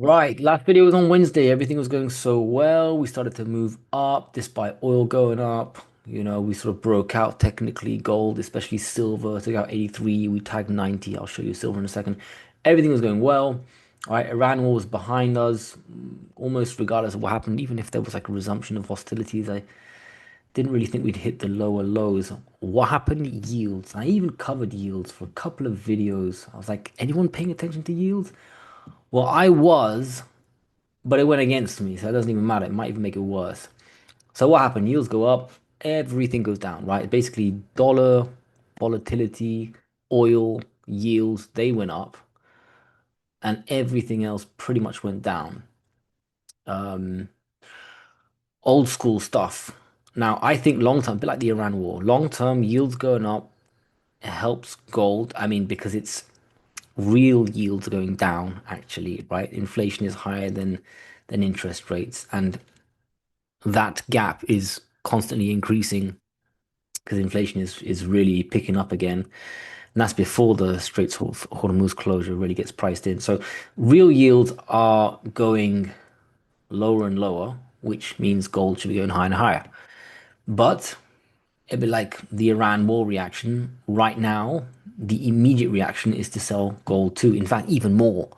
Right, last video was on Wednesday. Everything was going so well. We started to move up despite oil going up. We sort of broke out technically. Gold, especially silver, took out 83. We tagged 90. I'll show you silver in a second. Everything was going well. All right, Iran war was behind us, almost regardless of what happened. Even if there was like a resumption of hostilities, I didn't really think we'd hit the lower lows. What happened? Yields. I even covered yields for a couple of videos. I was like, anyone paying attention to yields? Well, I was. But it went against me, so it doesn't even matter. It might even make it worse. So what happened? Yields go up, everything goes down, right? Basically, dollar, volatility, oil, yields, they went up, and everything else pretty much went down. Um, Old school stuff. Now, I think long term, a bit like the Iran war, long term yields going up helps gold. I mean, because it's real yields going down, actually, right? Inflation is higher than interest rates, and that gap is constantly increasing because inflation is really picking up again. And that's before the Straits of Hormuz closure really gets priced in. So real yields are going lower and lower, which means gold should be going higher and higher. But it'd be like the Iran war reaction. Right now, the immediate reaction is to sell gold too. In fact, even more.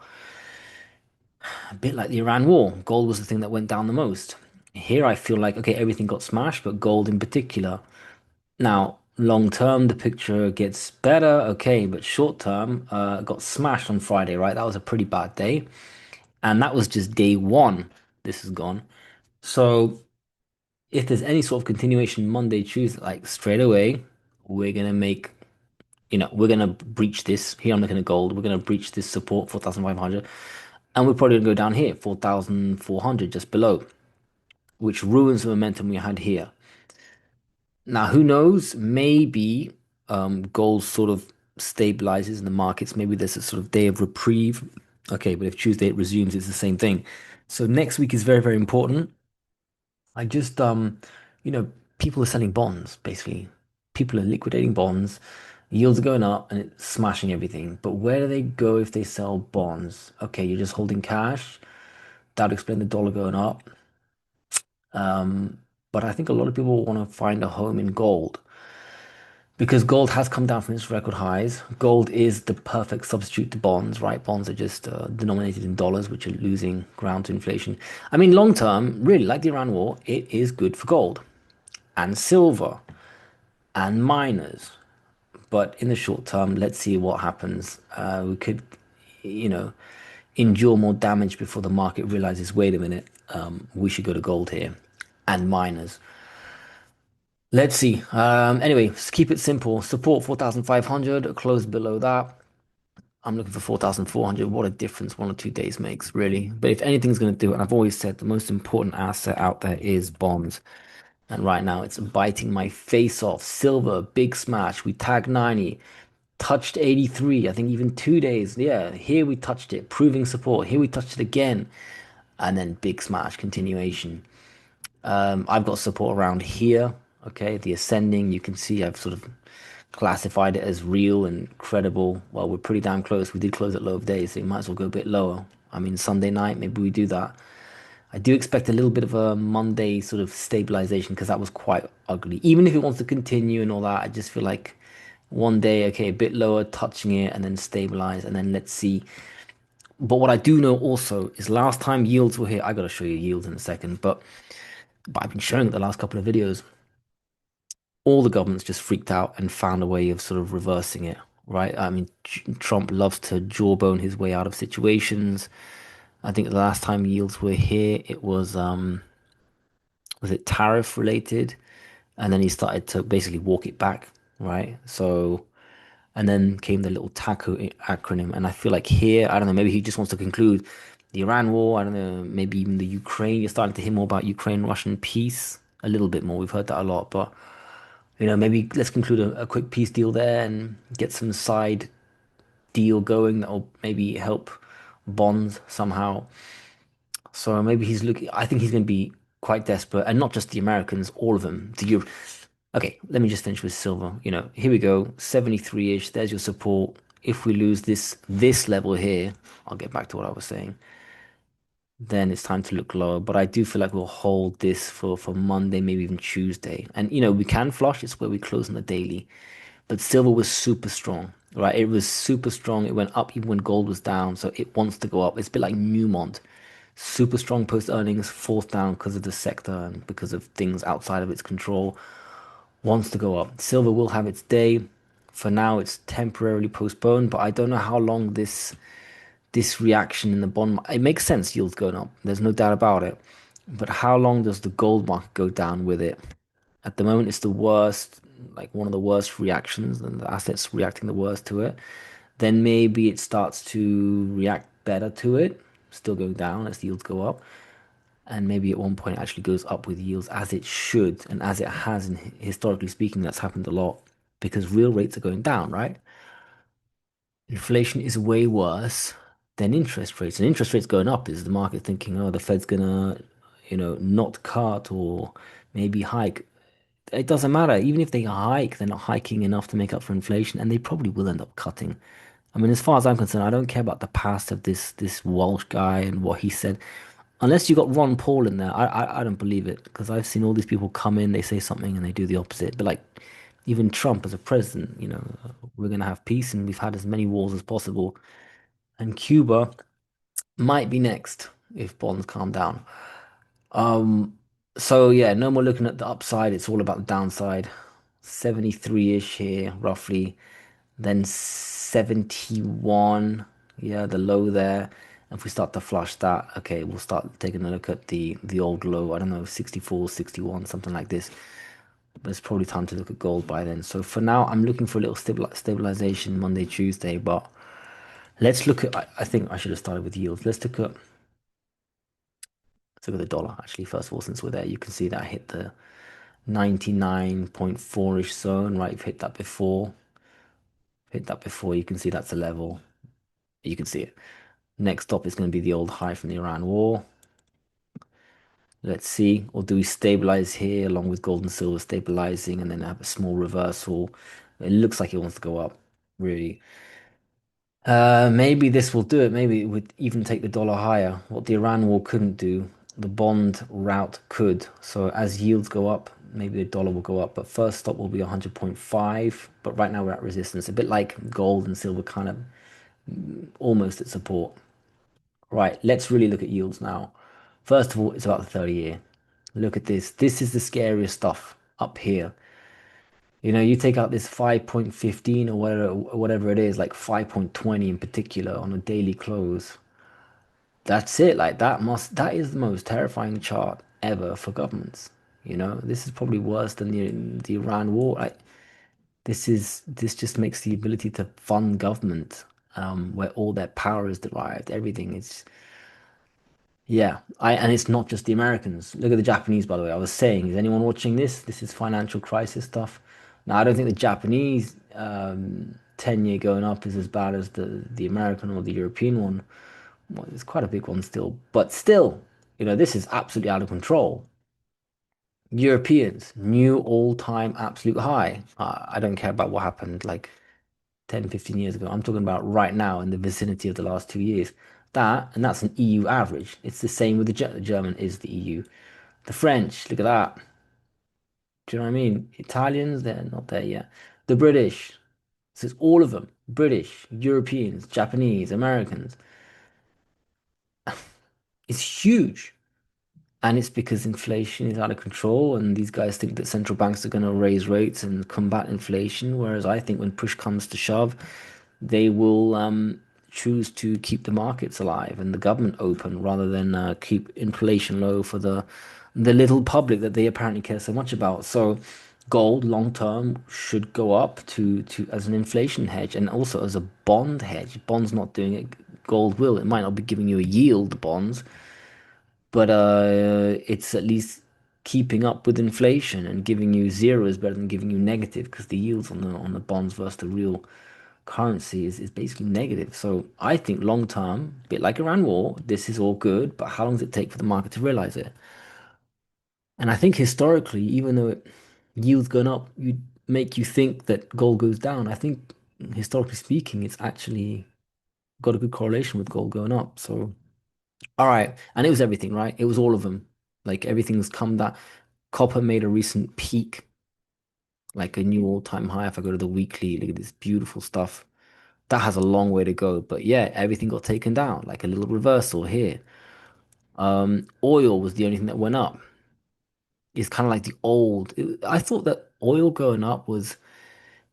A bit like the Iran war. Gold was the thing that went down the most. Here I feel like, okay, everything got smashed, but gold in particular. Now, long term, the picture gets better, okay, but short term, got smashed on Friday, right? That was a pretty bad day. And that was just day one. This is gone. So, if there's any sort of continuation Monday, Tuesday, like straight away, we're gonna make, we're gonna breach this. Here I'm looking at gold. We're gonna breach this support 4,500, and we're probably gonna go down here, 4,400, just below, which ruins the momentum we had here. Now, who knows? Maybe gold sort of stabilizes in the markets. Maybe there's a sort of day of reprieve. Okay, but if Tuesday it resumes, it's the same thing. So next week is very, very important. I just you know, people are selling bonds, basically. People are liquidating bonds. Yields are going up and it's smashing everything. But where do they go if they sell bonds? Okay, you're just holding cash. That would explain the dollar going up. Um, but I think a lot of people want to find a home in gold. Because gold has come down from its record highs. Gold is the perfect substitute to bonds, right? Bonds are just denominated in dollars, which are losing ground to inflation. I mean, long term, really, like the Iran war, it is good for gold and silver and miners. But in the short term, let's see what happens. We could, you know, endure more damage before the market realizes, wait a minute, we should go to gold here and miners. Let's see. Anyway, just keep it simple. Support 4,500, close below that. I'm looking for 4,400. What a difference 1 or 2 days makes, really. But if anything's going to do it, and I've always said the most important asset out there is bonds. And right now it's biting my face off. Silver, big smash. We tagged 90, touched 83. I think even 2 days. Yeah, here we touched it, proving support. Here we touched it again. And then big smash continuation. I've got support around here. Okay, the ascending, you can see I've sort of classified it as real and credible. Well, we're pretty damn close. We did close at low of days, so you might as well go a bit lower. I mean, Sunday night, maybe we do that. I do expect a little bit of a Monday sort of stabilization because that was quite ugly. Even if it wants to continue and all that, I just feel like one day, okay, a bit lower, touching it, and then stabilize, and then let's see. But what I do know also is last time yields were here, I gotta show you yields in a second, but I've been showing it the last couple of videos. All the governments just freaked out and found a way of sort of reversing it, right? I mean, Trump loves to jawbone his way out of situations. I think the last time yields were here, it was it tariff related? And then he started to basically walk it back, right? So, and then came the little TACO acronym. And I feel like here, I don't know, maybe he just wants to conclude the Iran war. I don't know, maybe even the Ukraine. You're starting to hear more about Ukraine-Russian peace, a little bit more. We've heard that a lot, but maybe let's conclude a quick peace deal there and get some side deal going that will maybe help bonds somehow. So maybe he's looking. I think he's going to be quite desperate, and not just the Americans, all of them. The Euro. Okay, let me just finish with silver. Here we go, 73-ish. There's your support. If we lose this level here, I'll get back to what I was saying. then it's time to look lower. But I do feel like we'll hold this for Monday, maybe even Tuesday. And you know, we can flush. It's where we close on the daily. But silver was super strong, right? It was super strong. It went up even when gold was down. So it wants to go up. It's a bit like Newmont. Super strong post earnings, forced down because of the sector and because of things outside of its control. Wants to go up. Silver will have its day. For now, it's temporarily postponed, but I don't know how long this reaction in the bond market, it makes sense, yields going up. There's no doubt about it. But how long does the gold market go down with it? At the moment, it's the worst, like one of the worst reactions, and the assets reacting the worst to it. Then maybe it starts to react better to it, still going down as yields go up. And maybe at one point it actually goes up with yields as it should, and as it has, and historically speaking, that's happened a lot because real rates are going down, right? Inflation is way worse than interest rates. And interest rates going up is the market thinking, oh, the Fed's gonna, not cut or maybe hike. It doesn't matter. Even if they hike, they're not hiking enough to make up for inflation, and they probably will end up cutting. I mean, as far as I'm concerned, I don't care about the past of this Walsh guy and what he said. Unless you got Ron Paul in there, I don't believe it because I've seen all these people come in, they say something and they do the opposite. But like even Trump as a president, we're gonna have peace and we've had as many wars as possible. And Cuba might be next if bonds calm down. Um, so yeah, no more looking at the upside. It's all about the downside. 73-ish here, roughly. Then 71. Yeah, the low there. If we start to flush that, okay, we'll start taking a look at the old low. I don't know, 64, 61, something like this. But it's probably time to look at gold by then. So for now, I'm looking for a little stabilization Monday, Tuesday. But let's look at, I think I should have started with yields. Let's look at the dollar actually, first of all, since we're there. You can see that I hit the 99.4-ish zone, right? You've hit that before. Hit that before. You can see that's a level. You can see it. Next stop is going to be the old high from the Iran war. Let's see. Or do we stabilize here along with gold and silver stabilizing and then have a small reversal? It looks like it wants to go up, really. Maybe this will do it. Maybe it would even take the dollar higher. What the Iran war couldn't do, the bond route could. So as yields go up, maybe the dollar will go up. But first stop will be 100.5. But right now we're at resistance. A bit like gold and silver kind of almost at support. Right, let's really look at yields now. First of all, it's about the 30 year. Look at this. This is the scariest stuff up here. You take out this 5.15 or whatever it is, like 5.20 in particular on a daily close. That's it. Like that is the most terrifying chart ever for governments. This is probably worse than the Iran war. This just makes the ability to fund government, where all their power is derived, everything is. Yeah, and it's not just the Americans. Look at the Japanese, by the way. I was saying, is anyone watching this? This is financial crisis stuff. Now, I don't think the Japanese 10-year going up is as bad as the American or the European one. Well, it's quite a big one still, but still, this is absolutely out of control. Europeans, new all-time absolute high. I don't care about what happened like 10, 15 years ago. I'm talking about right now in the vicinity of the last 2 years. And that's an EU average. It's the same with the German is the EU. The French, look at that. Do you know what I mean? Italians, they're not there yet. The British, so it's all of them. British, Europeans, Japanese, Americans. It's huge. And it's because inflation is out of control, and these guys think that central banks are going to raise rates and combat inflation. Whereas I think when push comes to shove, they will choose to keep the markets alive and the government open rather than keep inflation low for the little public that they apparently care so much about. So gold long term should go up to as an inflation hedge and also as a bond hedge. Bonds not doing it, gold will. It might not be giving you a yield, the bonds, but it's at least keeping up with inflation and giving you zero is better than giving you negative because the yields on the bonds versus the real currency is basically negative. So I think long term, a bit like Iran war, this is all good, but how long does it take for the market to realize it? And I think historically, even though yields going up, you make you think that gold goes down. I think historically speaking, it's actually got a good correlation with gold going up. So All right. And it was everything, right? It was all of them. Like everything's come down. Copper made a recent peak, like a new all-time high. If I go to the weekly, look at this beautiful stuff. That has a long way to go. But yeah, everything got taken down, like a little reversal here. Oil was the only thing that went up. It's kind of like the old. I thought that oil going up was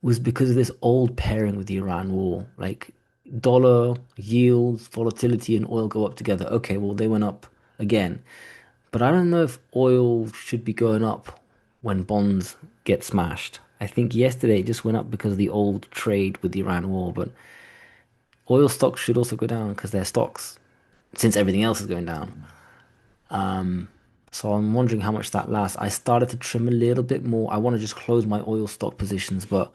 because of this old pairing with the Iran war. Like dollar yields, volatility, and oil go up together. Okay, well they went up again. But I don't know if oil should be going up when bonds get smashed. I think yesterday it just went up because of the old trade with the Iran war, but oil stocks should also go down because they're stocks, since everything else is going down. So I'm wondering how much that lasts. I started to trim a little bit more. I want to just close my oil stock positions, but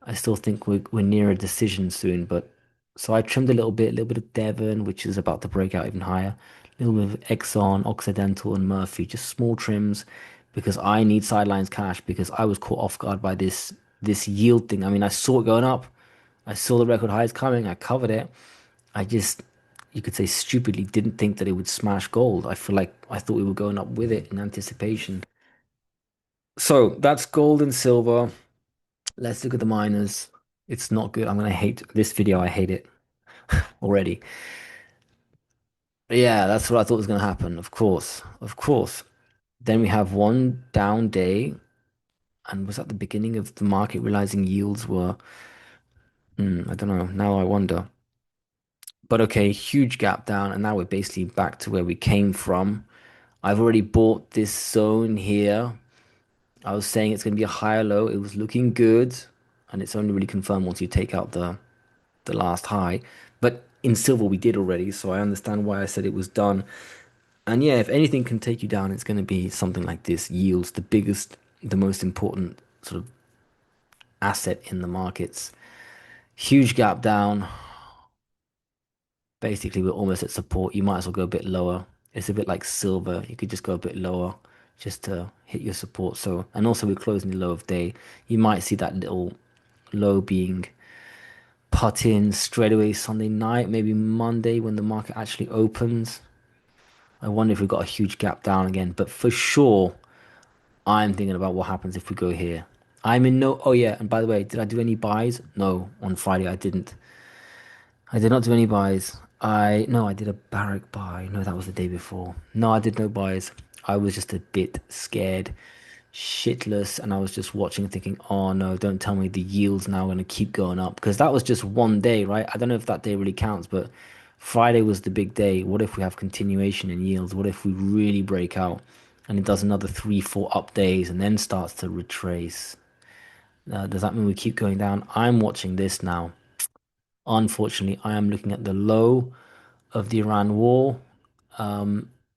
I still think we're near a decision soon. But so I trimmed a little bit of Devon, which is about to break out even higher. A little bit of Exxon, Occidental, and Murphy, just small trims because I need sidelines cash because I was caught off guard by this yield thing. I mean, I saw it going up. I saw the record highs coming. I covered it. I just, you could say stupidly, didn't think that it would smash gold. I feel like I thought we were going up with it in anticipation. So that's gold and silver. Let's look at the miners. It's not good. I'm gonna hate this video. I hate it already. Yeah, that's what I thought was gonna happen. Of course, of course. Then we have one down day, and was at the beginning of the market realizing yields were, I don't know. Now I wonder. But okay, huge gap down, and now we're basically back to where we came from. I've already bought this zone here. I was saying it's gonna be a higher low. It was looking good, and it's only really confirmed once you take out the last high. But in silver, we did already, so I understand why I said it was done. And yeah, if anything can take you down, it's going to be something like this. Yields, the biggest, the most important sort of asset in the markets. Huge gap down. Basically, we're almost at support. You might as well go a bit lower. It's a bit like silver. You could just go a bit lower just to hit your support. So, and also we're closing the low of day. You might see that little low being put in straight away Sunday night, maybe Monday when the market actually opens. I wonder if we've got a huge gap down again. But for sure, I'm thinking about what happens if we go here. I'm in no. Oh yeah, and by the way, did I do any buys? No, on Friday I didn't. I did not do any buys. I no, I did a Barrack buy. No, that was the day before. No, I did no buys. I was just a bit scared, shitless, and I was just watching, thinking, "Oh no, don't tell me the yield's now going to keep going up." Because that was just one day, right? I don't know if that day really counts, but Friday was the big day. What if we have continuation in yields? What if we really break out and it does another three, four up days and then starts to retrace? Does that mean we keep going down? I'm watching this now. Unfortunately, I am looking at the low of the Iran war.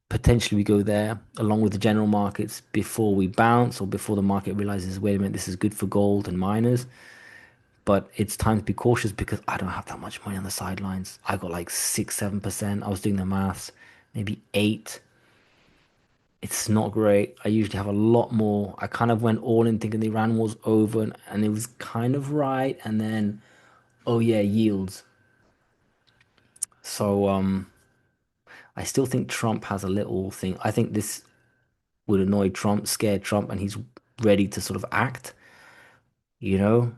Potentially, we go there along with the general markets before we bounce or before the market realizes, wait a minute, this is good for gold and miners. But it's time to be cautious because I don't have that much money on the sidelines. I got like 6, 7%. I was doing the maths, maybe eight. It's not great. I usually have a lot more. I kind of went all in thinking the Iran war's over and it was kind of right. And then, oh yeah, yields. So, I still think Trump has a little thing. I think this would annoy Trump, scare Trump, and he's ready to sort of act, you know?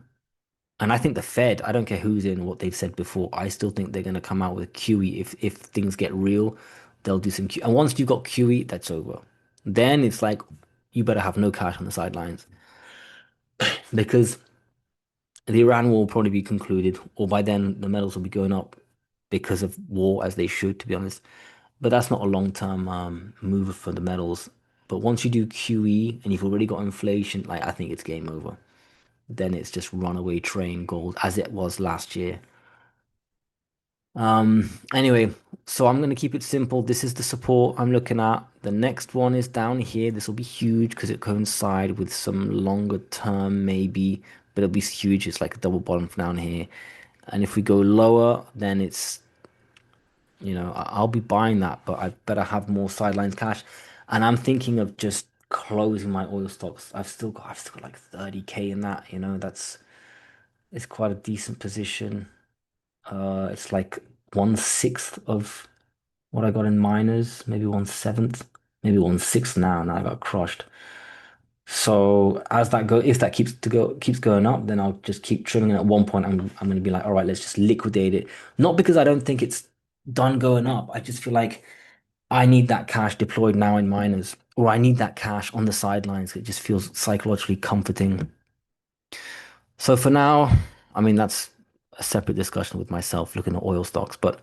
And I think the Fed, I don't care who's in what they've said before, I still think they're going to come out with QE. If things get real, they'll do some QE. And once you've got QE, that's over. Then it's like you better have no cash on the sidelines because the Iran war will probably be concluded, or by then the metals will be going up because of war, as they should, to be honest. But that's not a long-term move for the metals. But once you do QE and you've already got inflation, like I think it's game over. Then it's just runaway train gold as it was last year. Anyway, so I'm gonna keep it simple. This is the support I'm looking at. The next one is down here. This will be huge because it coincide with some longer term maybe, but it'll be huge. It's like a double bottom from down here. And if we go lower, then it's, I'll be buying that, but I better have more sidelines cash. And I'm thinking of just closing my oil stocks. I've still got like 30K in that, it's quite a decent position. It's like 1/6 of What I got in miners, maybe 1/7, maybe 1/6 now, and I got crushed. So as that go, if that keeps going up, then I'll just keep trimming. And at one point, I'm gonna be like, all right, let's just liquidate it. Not because I don't think it's done going up. I just feel like I need that cash deployed now in miners, or I need that cash on the sidelines. It just feels psychologically comforting. So for now, I mean, that's a separate discussion with myself looking at oil stocks. But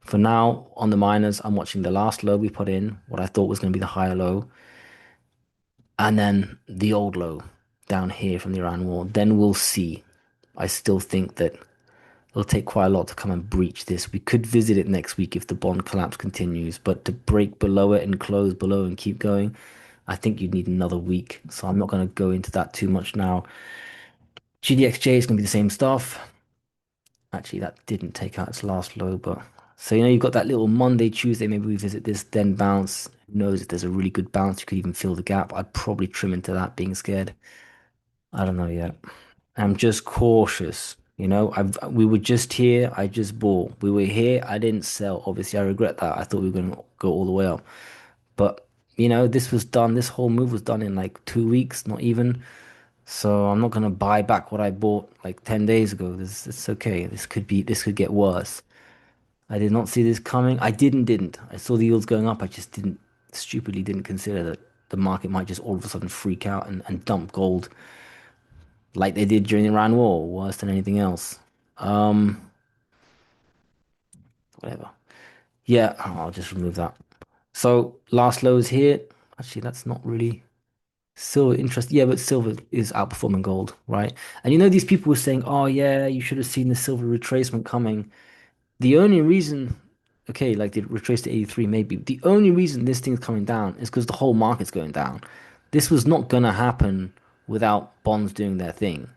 for now, on the miners, I'm watching the last low we put in, what I thought was going to be the higher low, and then the old low down here from the Iran war. Then we'll see. I still think that it'll take quite a lot to come and breach this. We could visit it next week if the bond collapse continues, but to break below it and close below and keep going, I think you'd need another week. So I'm not going to go into that too much now. GDXJ is going to be the same stuff. Actually, that didn't take out its last low, but so you've got that little Monday, Tuesday, maybe we visit this, then bounce. Who knows if there's a really good bounce, you could even fill the gap. I'd probably trim into that being scared. I don't know yet. I'm just cautious. We were just here, I just bought. We were here, I didn't sell. Obviously, I regret that. I thought we were gonna go all the way up. But this was done, this whole move was done in like 2 weeks, not even. So I'm not gonna buy back what I bought like 10 days ago. It's okay. This could get worse. I did not see this coming. I didn't. I saw the yields going up. I just stupidly didn't consider that the market might just all of a sudden freak out and dump gold like they did during the Iran War, worse than anything else. Um, Whatever. Yeah, I'll just remove that. So last lows here. Actually, that's not really silver interest. Yeah, but silver is outperforming gold, right? And these people were saying, "Oh yeah, you should have seen the silver retracement coming." The only reason, okay, like they retraced to 83 maybe. The only reason this thing's coming down is because the whole market's going down. This was not gonna happen without bonds doing their thing.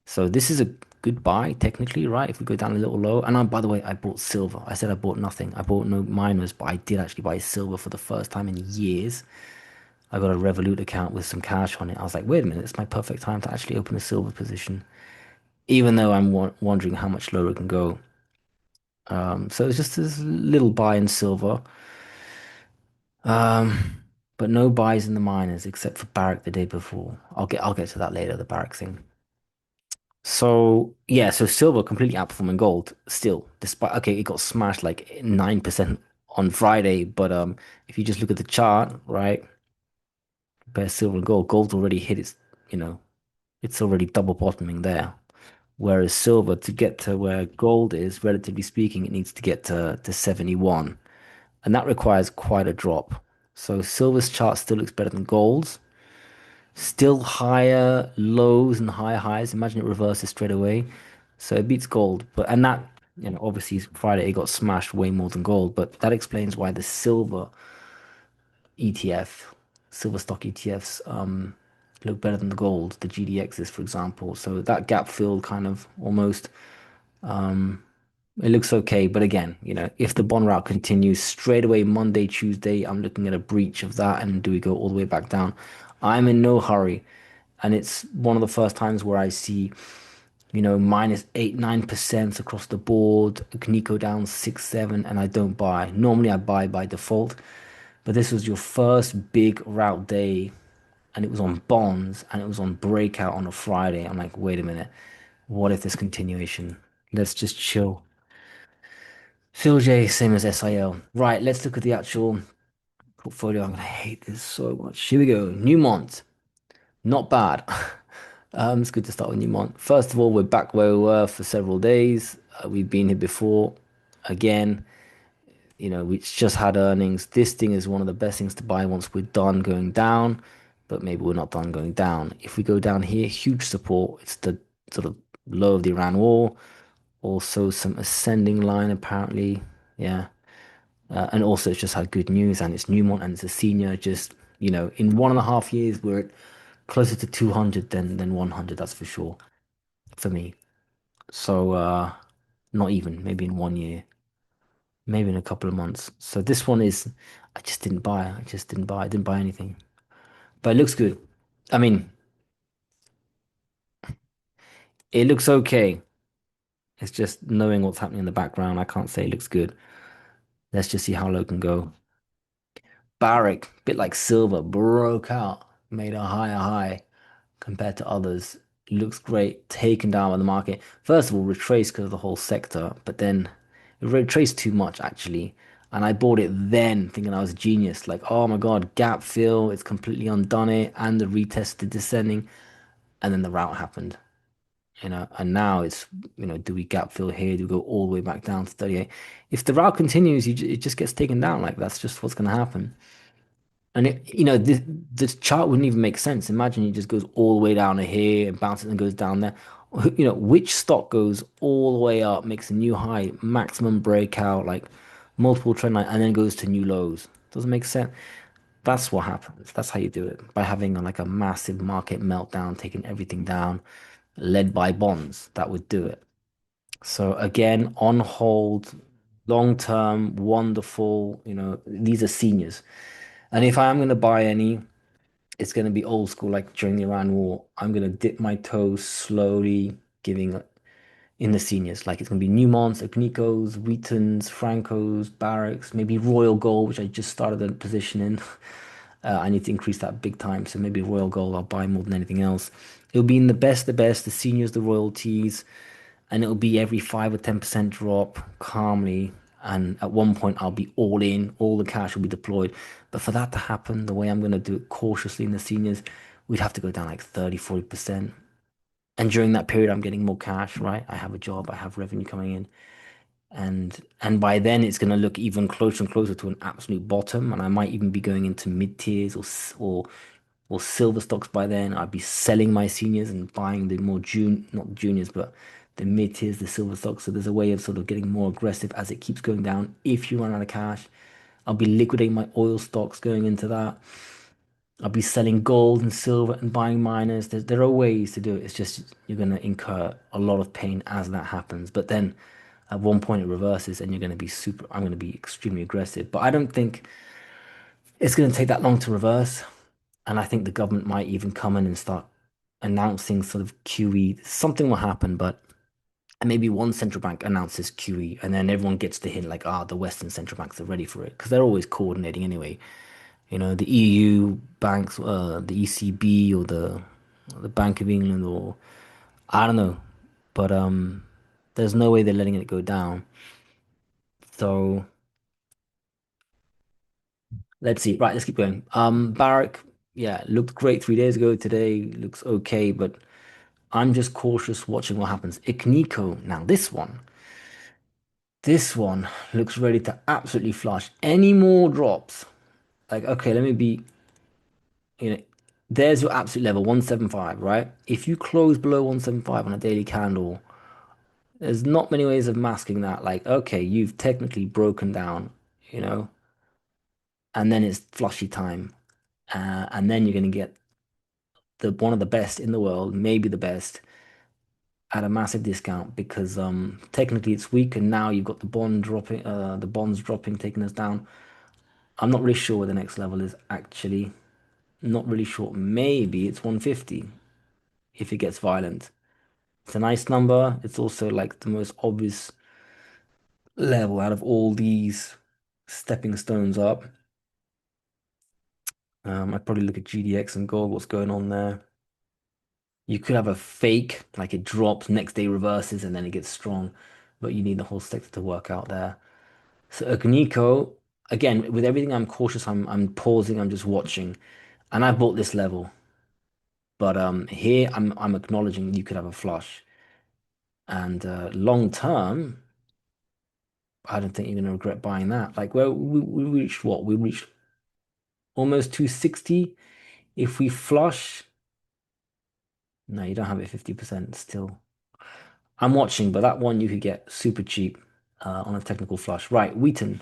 So this is a good buy technically, right? If we go down a little low. And by the way, I bought silver. I said I bought nothing. I bought no miners, but I did actually buy silver for the first time in years. I got a Revolut account with some cash on it. I was like, wait a minute, it's my perfect time to actually open a silver position, even though I'm wondering how much lower it can go. So it's just this little buy in silver. But no buys in the miners except for Barrack the day before. I'll get to that later, the Barrack thing. So yeah, so silver completely outperforming gold still, despite okay, it got smashed like 9% on Friday, but if you just look at the chart, right, compare silver and gold, gold's already hit you know, it's already double bottoming there. Whereas silver, to get to where gold is, relatively speaking, it needs to get to 71. And that requires quite a drop. So silver's chart still looks better than gold's. Still higher lows and higher highs. Imagine it reverses straight away. So it beats gold. And that, obviously Friday it got smashed way more than gold. But that explains why the silver ETF, silver stock ETFs, look better than the gold, the GDXs, for example. So that gap filled kind of almost. It looks okay, but again, if the bond route continues straight away Monday, Tuesday, I'm looking at a breach of that, and do we go all the way back down? I'm in no hurry, and it's one of the first times where I see, -8, 9% across the board, Nico down 6, 7, and I don't buy. Normally I buy by default, but this was your first big route day, and it was on bonds, and it was on breakout on a Friday. I'm like, wait a minute, what if this continuation? Let's just chill. Phil J, same as SIL. Right, let's look at the actual portfolio. I'm gonna hate this so much. Here we go. Newmont, not bad. It's good to start with Newmont. First of all, we're back where we were for several days. We've been here before. Again, we just had earnings. This thing is one of the best things to buy once we're done going down, but maybe we're not done going down. If we go down here, huge support. It's the sort of low of the Iran war. Also, some ascending line apparently. Yeah. And also, it's just had good news, and it's Newmont, and it's a senior. Just in 1.5 years, we're at closer to 200 than 100. That's for sure for me. So, not even maybe in 1 year, maybe in a couple of months. So this one is, I just didn't buy. I just didn't buy. I didn't buy anything, but it looks good. I mean, it looks okay. It's just knowing what's happening in the background. I can't say it looks good. Let's just see how low it can go. Barrick, bit like silver, broke out, made a higher high compared to others. Looks great, taken down by the market. First of all, retraced because of the whole sector, but then it retraced too much actually. And I bought it then thinking I was a genius. Like, oh my God, gap fill, it's completely undone it, and the retest did descending, and then the rout happened. And now it's, do we gap fill here? Do we go all the way back down to 38? If the route continues, it just gets taken down. Like that's just what's going to happen. And this chart wouldn't even make sense. Imagine it just goes all the way down to here and bounces and goes down there. Which stock goes all the way up, makes a new high, maximum breakout, like multiple trend line, and then goes to new lows. Doesn't make sense. That's what happens. That's how you do it. By having like a massive market meltdown, taking everything down, led by bonds. That would do it. So again, on hold, long term, wonderful. These are seniors. And if I am going to buy any, it's going to be old school, like during the Iran War. I'm going to dip my toes slowly, giving in the seniors. Like it's going to be Newmonts, Agnicos, Wheatons, Francos, Barracks, maybe Royal Gold, which I just started a position in. I need to increase that big time. So maybe Royal Gold I'll buy more than anything else. It'll be in the best, the seniors, the royalties, and it'll be every 5 or 10% drop calmly. And at one point, I'll be all in, all the cash will be deployed. But for that to happen, the way I'm going to do it cautiously in the seniors, we'd have to go down like 30, 40%. And during that period, I'm getting more cash, right? I have a job, I have revenue coming in. And by then, it's going to look even closer and closer to an absolute bottom. And I might even be going into mid tiers or silver stocks by then. I'd be selling my seniors and buying the more not juniors, but the mid tiers, the silver stocks. So there's a way of sort of getting more aggressive as it keeps going down. If you run out of cash, I'll be liquidating my oil stocks going into that. I'll be selling gold and silver and buying miners. There are ways to do it. It's just you're going to incur a lot of pain as that happens. But then at one point it reverses and I'm going to be extremely aggressive. But I don't think it's going to take that long to reverse. And I think the government might even come in and start announcing sort of QE. Something will happen, but maybe one central bank announces QE, and then everyone gets the hint like, the Western central banks are ready for it because they're always coordinating anyway. The EU banks, the ECB or the Bank of England, or I don't know, but there's no way they're letting it go down. So let's see. Right, let's keep going. Barrack, yeah, looked great 3 days ago. Today looks okay, but I'm just cautious watching what happens. Ignico, now this one looks ready to absolutely flush. Any more drops? Like, okay, let me be, you know, there's your absolute level, 175, right? If you close below 175 on a daily candle, there's not many ways of masking that. Like, okay, you've technically broken down, you know, and then it's flushy time. And then you're going to get the one of the best in the world, maybe the best, at a massive discount because technically it's weak and now you've got the bonds dropping, taking us down. I'm not really sure where the next level is actually. Not really sure. Maybe it's 150 if it gets violent. It's a nice number. It's also like the most obvious level out of all these stepping stones up. I'd probably look at GDX and gold, what's going on there. You could have a fake, like it drops, next day reverses, and then it gets strong, but you need the whole sector to work out there. So Agnico, again, with everything I'm cautious, I'm pausing, I'm just watching. And I bought this level. But here I'm acknowledging you could have a flush. And long term, I don't think you're gonna regret buying that. Like where we reached what? We reached almost 260. If we flush, no, you don't have it 50% still. I'm watching, but that one you could get super cheap on a technical flush. Right, Wheaton.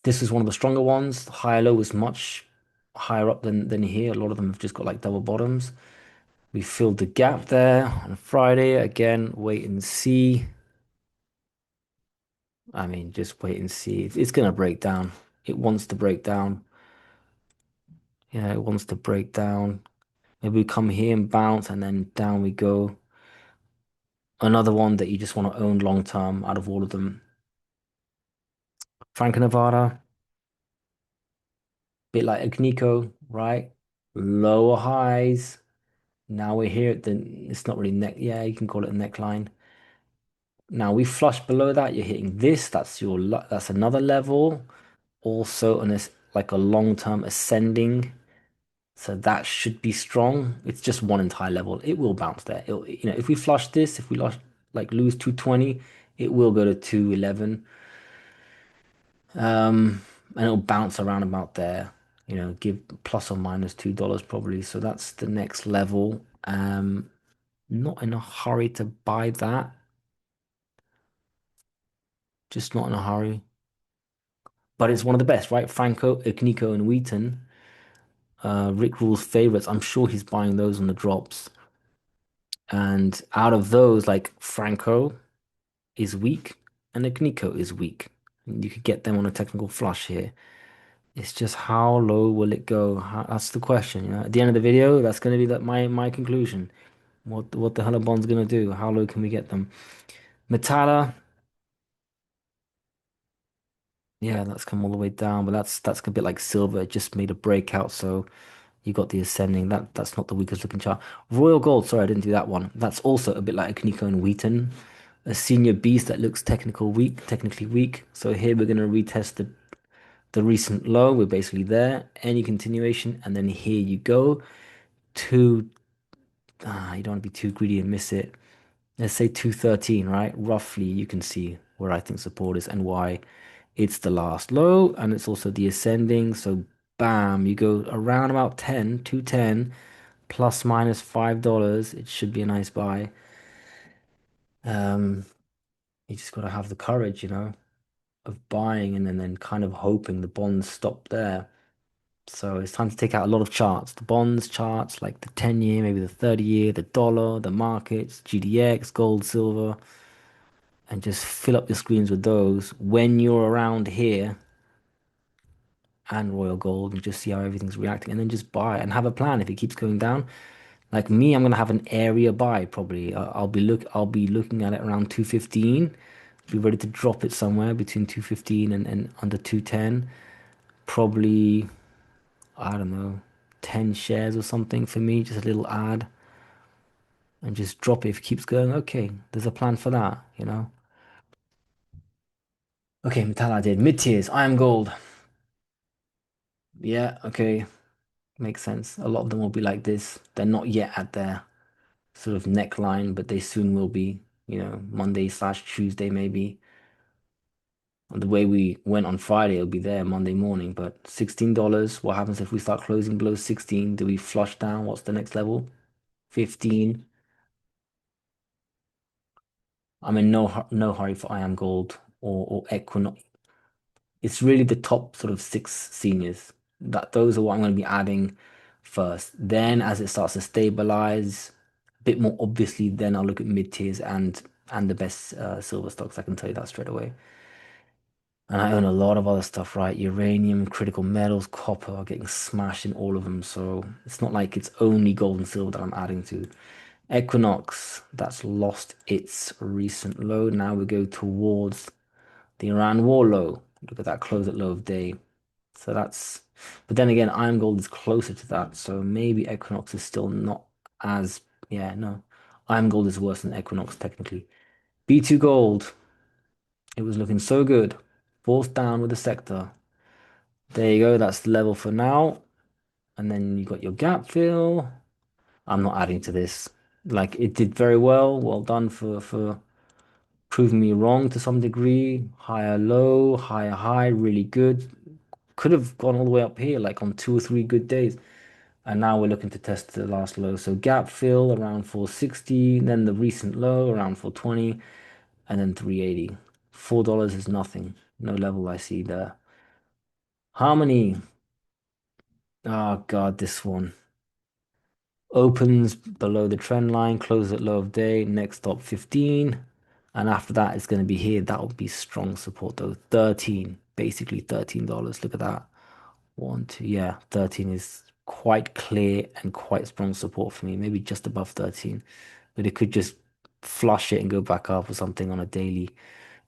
This is one of the stronger ones. Higher low is much higher up than here. A lot of them have just got like double bottoms. We filled the gap there on Friday. Again, wait and see. I mean, just wait and see. It's gonna break down. It wants to break down. Yeah, it wants to break down. Maybe we come here and bounce and then down we go. Another one that you just want to own long term out of all of them. Franco Nevada, bit like Agnico, right? Lower highs. Now we're here at the, it's not really neck, yeah, you can call it a neckline. Now we flush below that, you're hitting this, that's your, that's another level. Also on this, like a long-term ascending. So that should be strong. It's just one entire level. It will bounce there. It'll, if we flush this, if we lost, like lose 220, it will go to 211. And it'll bounce around about there, give plus or minus $2 probably. So that's the next level. Not in a hurry to buy that. Just not in a hurry. But it's one of the best, right? Franco, Agnico, and Wheaton. Rick Rule's favorites. I'm sure he's buying those on the drops. And out of those, like Franco is weak and Agnico is weak. And you could get them on a technical flush here. It's just how low will it go? That's the question. At the end of the video, that's going to be my conclusion. What the hell are bonds going to do? How low can we get them? Metalla, yeah, that's come all the way down, but that's a bit like silver. It just made a breakout, so you got the ascending. That's not the weakest looking chart. Royal Gold, sorry, I didn't do that one. That's also a bit like Agnico and Wheaton. A senior beast that looks technically weak. So here we're going to retest the recent low. We're basically there. Any continuation, and then here you go. Two, you don't want to be too greedy and miss it. Let's say 213, right? Roughly, you can see where I think support is and why. It's the last low, and it's also the ascending. So bam, you go around about 210 plus minus $5. It should be a nice buy. Um, you just got to have the courage, of buying and then kind of hoping the bonds stop there. So it's time to take out a lot of charts. The bonds charts, like the 10-year, maybe the 30-year, the dollar, the markets, GDX, gold, silver, and just fill up your screens with those when you're around here and Royal Gold and just see how everything's reacting and then just buy and have a plan if it keeps going down. Like me, I'm gonna have an area buy probably. I'll be looking at it around 215. Be ready to drop it somewhere between 215 and under 210. Probably, I don't know, 10 shares or something for me, just a little ad and just drop it if it keeps going. Okay, there's a plan for that. Okay, Metal I did. Mid-tiers, Iron Gold. Yeah, okay, makes sense. A lot of them will be like this. They're not yet at their sort of neckline, but they soon will be, Monday slash Tuesday maybe. The way we went on Friday, it'll be there Monday morning. But $16, what happens if we start closing below 16? Do we flush down? What's the next level? 15. I'm in no hurry for I Am Gold or Equinox. It's really the top sort of six seniors. Those are what I'm going to be adding first. Then as it starts to stabilize, a bit more obviously, then I'll look at mid tiers and the best silver stocks. I can tell you that straight away. And I own a lot of other stuff, right? Uranium, critical metals, copper are getting smashed in all of them. So it's not like it's only gold and silver that I'm adding to. Equinox, that's lost its recent low. Now we go towards the Iran war low. Look at that close at low of day. So that's, but then again, iron gold is closer to that. So maybe Equinox is still not as, yeah, no. Iron gold is worse than Equinox technically. B2 gold, it was looking so good. Fourth down with the sector. There you go. That's the level for now. And then you got your gap fill. I'm not adding to this. Like it did very well. Well done for proving me wrong to some degree. Higher low, higher high, really good. Could have gone all the way up here, like on 2 or 3 good days. And now we're looking to test the last low. So gap fill around 460, then the recent low around 420, and then 380. $4 is nothing. No level I see there. Harmony. Oh God, this one. Opens below the trend line, closes at low of day, next stop 15. And after that, it's going to be here. That will be strong support though. 13, basically $13. Look at that. One, two, yeah, 13 is quite clear and quite strong support for me. Maybe just above 13, but it could just flush it and go back up or something on a daily.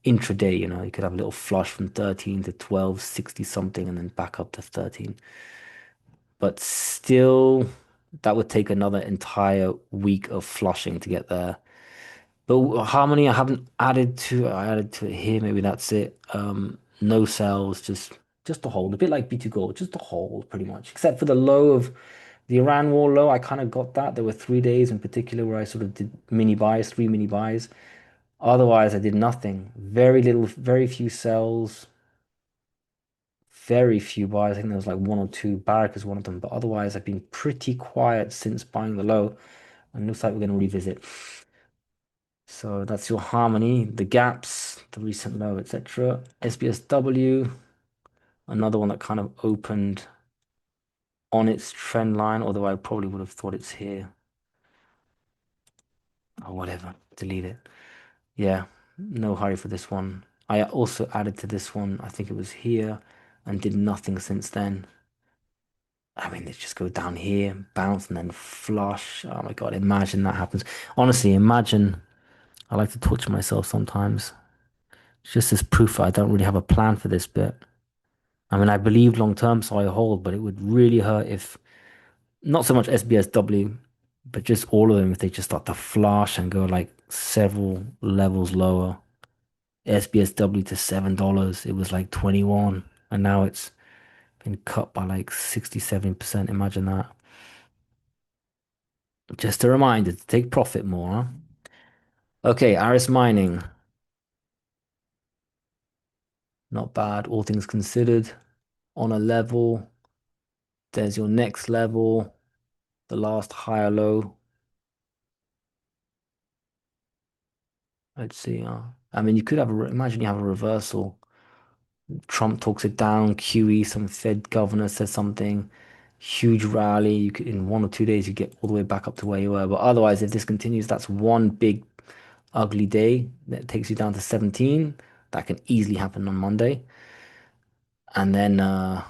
intraday, you could have a little flush from 13 to 12.60 something and then back up to 13. But still, that would take another entire week of flushing to get there. But Harmony, I haven't added to it. I added to it here. Maybe that's it. No sells, just a hold. A bit like B2 Gold, just a hold pretty much. Except for the low of the Iran war low, I kind of got that. There were 3 days in particular where I sort of did mini buys, three mini buys. Otherwise, I did nothing. Very little, very few sells, very few buys. I think there was like one or two. Barrack is one of them. But otherwise, I've been pretty quiet since buying the low. And looks like we're going to revisit. So that's your Harmony, the gaps, the recent low, etc. SBSW, another one that kind of opened on its trend line, although I probably would have thought it's here. Or whatever, delete it. Yeah, no hurry for this one. I also added to this one, I think it was here, and did nothing since then. I mean, let's just go down here, bounce, and then flush. Oh my God, imagine that happens. Honestly, imagine. I like to torture myself sometimes. It's just as proof I don't really have a plan for this bit. I mean, I believe long term, so I hold, but it would really hurt if not so much SBSW, but just all of them, if they just start to flash and go like several levels lower. SBSW to $7, it was like 21, and now it's been cut by like 67%. Imagine that. Just a reminder to take profit more, huh? Okay, Aris Mining, not bad, all things considered. On a level, there's your next level, the last higher low. Let's see. I mean, you could have imagine you have a reversal. Trump talks it down. QE, some Fed governor says something. Huge rally. You could in 1 or 2 days you get all the way back up to where you were. But otherwise, if this continues, that's one big ugly day that takes you down to 17. That can easily happen on Monday. And then 1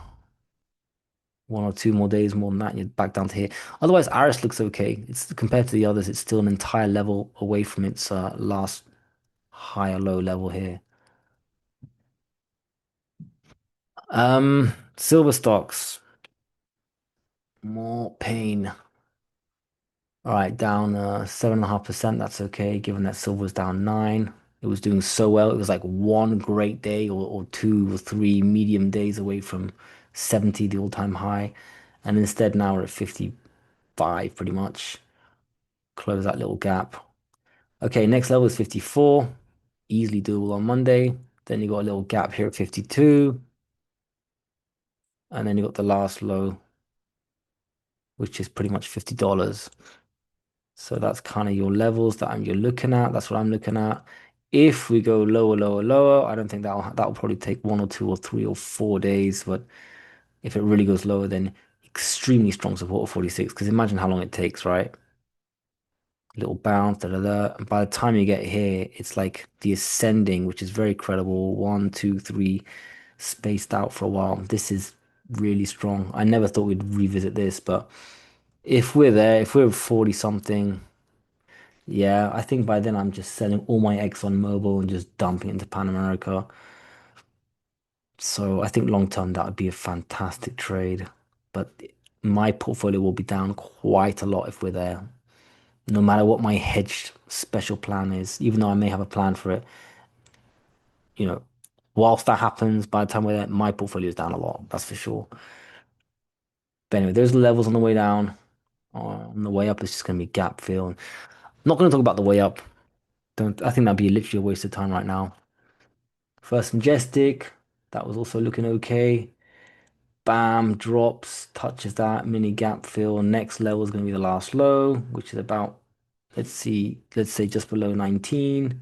or 2 more days more than that, and you're back down to here. Otherwise, Aris looks okay. It's compared to the others, it's still an entire level away from its last higher low level here. Silver stocks, more pain. All right, down 7.5%. That's okay, given that silver's down 9. It was doing so well. It was like one great day or 2 or 3 medium days away from 70, the all-time high. And instead now we're at 55 pretty much. Close that little gap. Okay, next level is 54. Easily doable on Monday. Then you got a little gap here at 52. And then you got the last low, which is pretty much $50. So that's kind of your levels that you're looking at. That's what I'm looking at. If we go lower, lower, lower, I don't think that'll probably take 1 or 2 or 3 or 4 days. But if it really goes lower, then extremely strong support of 46. Because imagine how long it takes, right? Little bounce, da da da. And by the time you get here, it's like the ascending, which is very credible. 1, 2, 3, spaced out for a while. This is really strong. I never thought we'd revisit this, but if we're there, if we're 40 something. Yeah, I think by then I'm just selling all my eggs on mobile and just dumping into Pan America. So I think long term that would be a fantastic trade. But my portfolio will be down quite a lot if we're there. No matter what my hedged special plan is, even though I may have a plan for it, you know, whilst that happens, by the time we're there, my portfolio is down a lot, that's for sure. But anyway, there's the levels on the way down. On the way up, it's just going to be gap fill. I'm not going to talk about the way up. Don't, I think that'd be literally a waste of time right now. First Majestic, that was also looking okay. Bam, drops, touches that, mini gap fill. Next level is going to be the last low, which is about, let's see, let's say just below 19.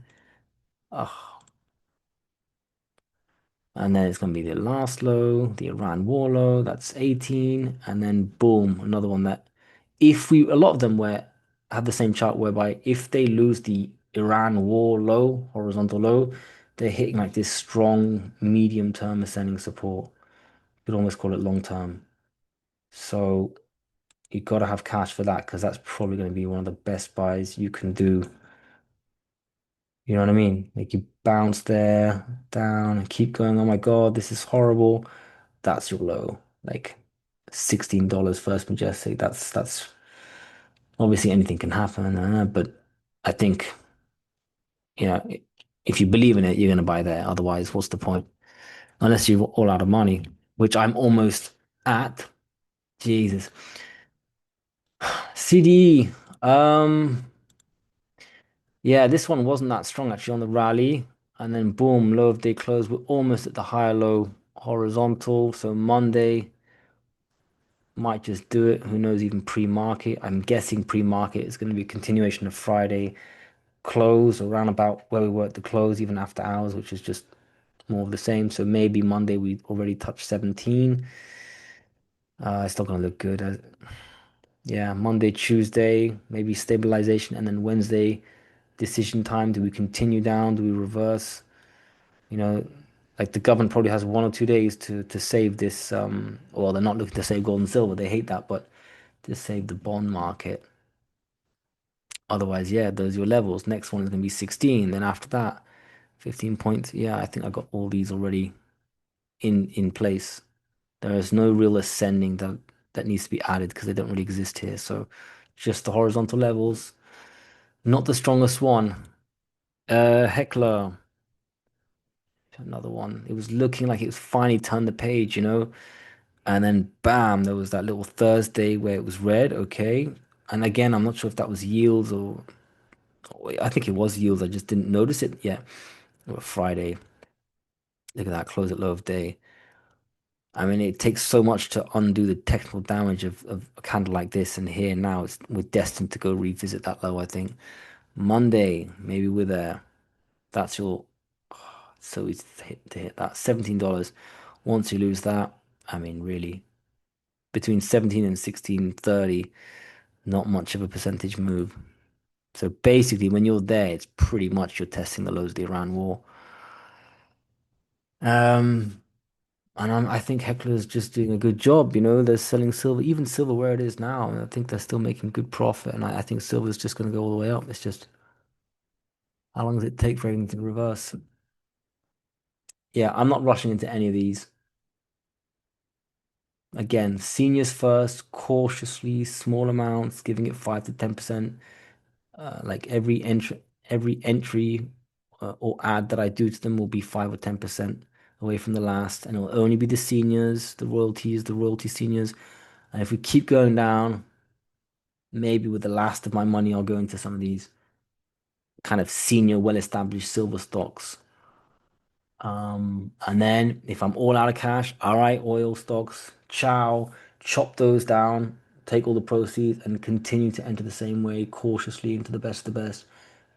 Ah, and then it's going to be the last low, the Iran war low, that's 18. And then boom, another one that if we, a lot of them were, have the same chart whereby if they lose the Iran war low, horizontal low, they're hitting like this strong medium term ascending support. You could almost call it long term. So you got to have cash for that because that's probably going to be one of the best buys you can do, You know what I mean? Like you bounce there, down, and keep going. Oh my God, this is horrible. That's your low. Like $16 First Majestic. That's obviously anything can happen, but I think, you know, if you believe in it, you're gonna buy there. Otherwise, what's the point? Unless you're all out of money, which I'm almost at. Jesus. CD. Yeah, this one wasn't that strong actually on the rally. And then boom, low of day close. We're almost at the higher low horizontal. So Monday might just do it. Who knows, even pre-market. I'm guessing pre-market is going to be a continuation of Friday close around about where we were at the close, even after hours, which is just more of the same. So maybe Monday we already touched 17. It's not going to look good. Yeah, Monday, Tuesday, maybe stabilization, and then Wednesday, decision time. Do we continue down? Do we reverse? You know, like the government probably has 1 or 2 days to save this. Well, they're not looking to save gold and silver. They hate that, but to save the bond market. Otherwise, yeah, those are your levels. Next one is gonna be 16. Then after that, 15 points. Yeah, I think I got all these already in place. There is no real ascending that needs to be added because they don't really exist here. So just the horizontal levels. Not the strongest one. Heckler, another one. It was looking like it was finally turned the page, you know. And then bam, there was that little Thursday where it was red, okay. And again, I'm not sure if that was yields or I think it was yields. I just didn't notice it yet. Or Friday. Look at that, close at low of day. I mean, it takes so much to undo the technical damage of a candle like this, and here now we're destined to go revisit that low, I think. Monday, maybe we're there. That's your so easy to hit that. $17. Once you lose that, I mean, really, between 17 and 16.30, not much of a percentage move. So basically, when you're there, it's pretty much you're testing the lows of the Iran war. Um, and I think Heckler's just doing a good job. You know, they're selling silver, even silver where it is now. And I think they're still making good profit. And I think silver's just going to go all the way up. It's just how long does it take for everything to reverse? Yeah, I'm not rushing into any of these. Again, seniors first, cautiously, small amounts, giving it 5 to 10%. Like every entry or ad that I do to them will be 5 or 10% away from the last, and it'll only be the seniors, the royalties, the royalty seniors. And if we keep going down, maybe with the last of my money, I'll go into some of these kind of senior, well-established silver stocks. And then if I'm all out of cash, all right, oil stocks, ciao, chop those down, take all the proceeds, and continue to enter the same way, cautiously into the best of the best.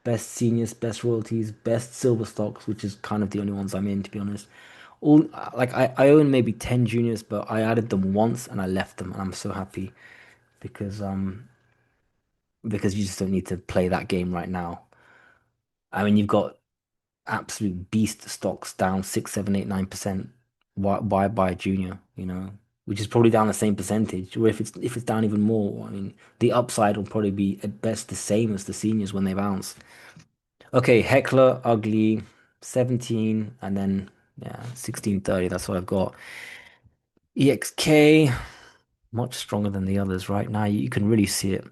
Best seniors, best royalties, best silver stocks, which is kind of the only ones I'm in, to be honest. All like I own maybe 10 juniors, but I added them once and I left them, and I'm so happy because because you just don't need to play that game right now. I mean, you've got absolute beast stocks down 6, 7, 8, 9%. Why buy a junior, you know? Which is probably down the same percentage, or if it's down even more, I mean, the upside will probably be at best the same as the seniors when they bounce. Okay, Heckler, ugly, 17, and then yeah, 16.30. That's what I've got. EXK, much stronger than the others right now. You can really see it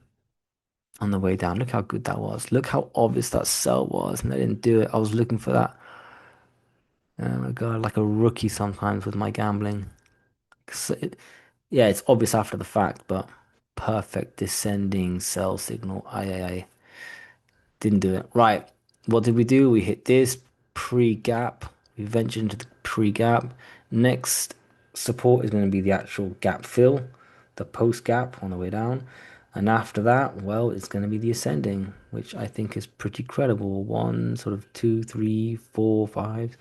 on the way down. Look how good that was. Look how obvious that sell was, and they didn't do it. I was looking for that. Oh my God, like a rookie sometimes with my gambling. So yeah, it's obvious after the fact, but perfect descending sell signal. I didn't do it. Right. What did we do? We hit this pre-gap. We ventured into the pre-gap. Next support is going to be the actual gap fill, the post-gap on the way down. And after that, well, it's going to be the ascending, which I think is pretty credible. One, sort of two, three, four, five.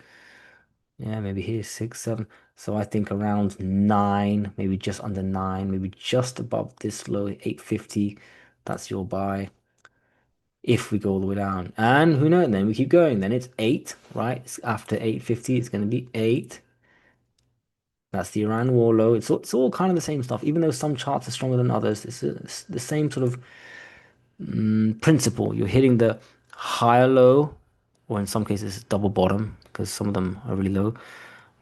Yeah, maybe here, six, seven. So I think around nine, maybe just under nine, maybe just above this low, 850. That's your buy if we go all the way down. And who knows, then we keep going. Then it's eight, right? After 850, it's going to be eight. That's the Iran war low. It's all kind of the same stuff, even though some charts are stronger than others. It's the same sort of principle. You're hitting the higher low or in some cases it's double bottom because some of them are really low.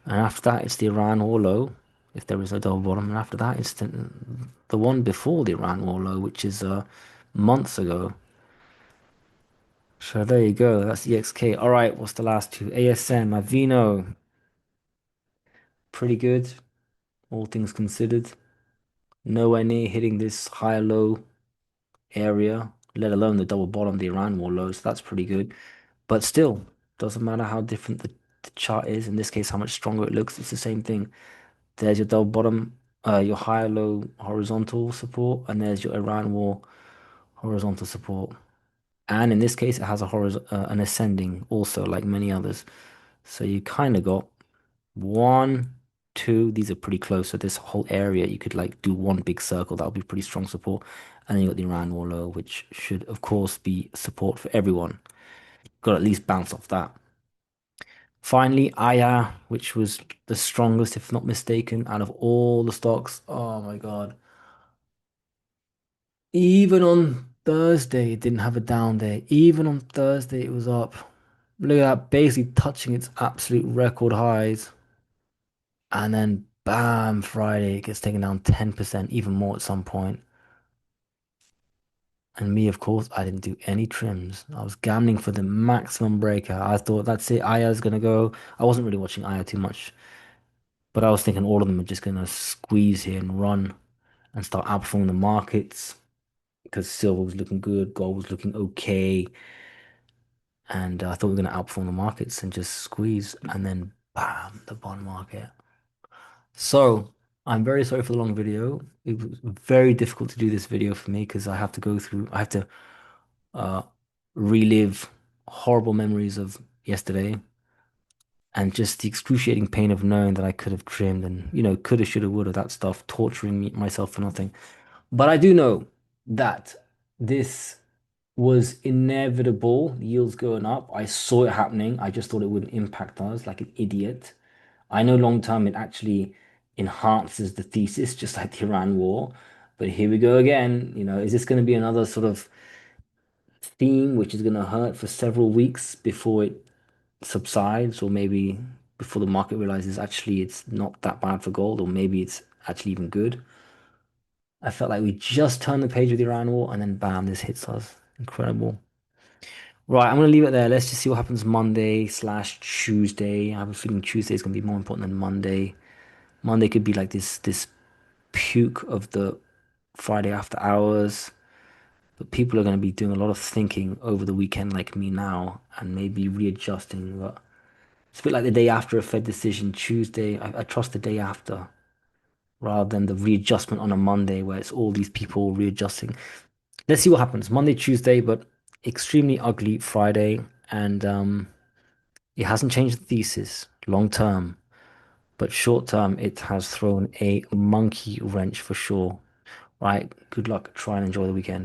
And after that, it's the Iran war low, if there is a double bottom. And after that, it's the one before the Iran war low, which is months ago. So there you go. That's EXK. All right, what's the last two? ASM, Avino, pretty good, all things considered. Nowhere near hitting this high low area, let alone the double bottom, the Iran war low. So that's pretty good. But still, doesn't matter how different the chart is. In this case, how much stronger it looks, it's the same thing. There's your double bottom, your high low horizontal support, and there's your Iran wall horizontal support. And in this case, it has a an ascending also, like many others. So you kind of got one, two. These are pretty close. So this whole area, you could like do one big circle. That would be pretty strong support. And then you got the Iran wall low, which should, of course, be support for everyone. Got to at least bounce off that. Finally, Aya, which was the strongest, if not mistaken, out of all the stocks. Oh my God. Even on Thursday, it didn't have a down day. Even on Thursday, it was up. Look at that, basically touching its absolute record highs. And then bam, Friday, it gets taken down 10%, even more at some point. And me, of course, I didn't do any trims. I was gambling for the maximum breakout. I thought that's it, Aya's gonna go. I wasn't really watching Aya too much. But I was thinking all of them are just going to squeeze here and run and start outperforming the markets because silver was looking good, gold was looking okay. And I thought we were going to outperform the markets and just squeeze. And then, bam, the bond market. So I'm very sorry for the long video. It was very difficult to do this video for me because I have to go through, I have to uh, relive horrible memories of yesterday and just the excruciating pain of knowing that I could have trimmed and, coulda, shoulda, woulda, that stuff, torturing myself for nothing. But I do know that this was inevitable, yields going up. I saw it happening. I just thought it wouldn't impact us like an idiot. I know long term it actually enhances the thesis, just like the Iran war. But here we go again. Is this going to be another sort of theme which is going to hurt for several weeks before it subsides, or maybe before the market realizes actually it's not that bad for gold, or maybe it's actually even good. I felt like we just turned the page with the Iran war, and then bam, this hits us. Incredible. Right, I'm gonna leave it there. Let's just see what happens Monday slash Tuesday. I have a feeling Tuesday is gonna be more important than Monday. Monday could be like this puke of the Friday after hours. But people are going to be doing a lot of thinking over the weekend, like me now, and maybe readjusting. But it's a bit like the day after a Fed decision, Tuesday. I trust the day after rather than the readjustment on a Monday where it's all these people readjusting. Let's see what happens Monday, Tuesday, but extremely ugly Friday. And it hasn't changed the thesis long term, but short term, it has thrown a monkey wrench for sure. Right. Good luck. Try and enjoy the weekend.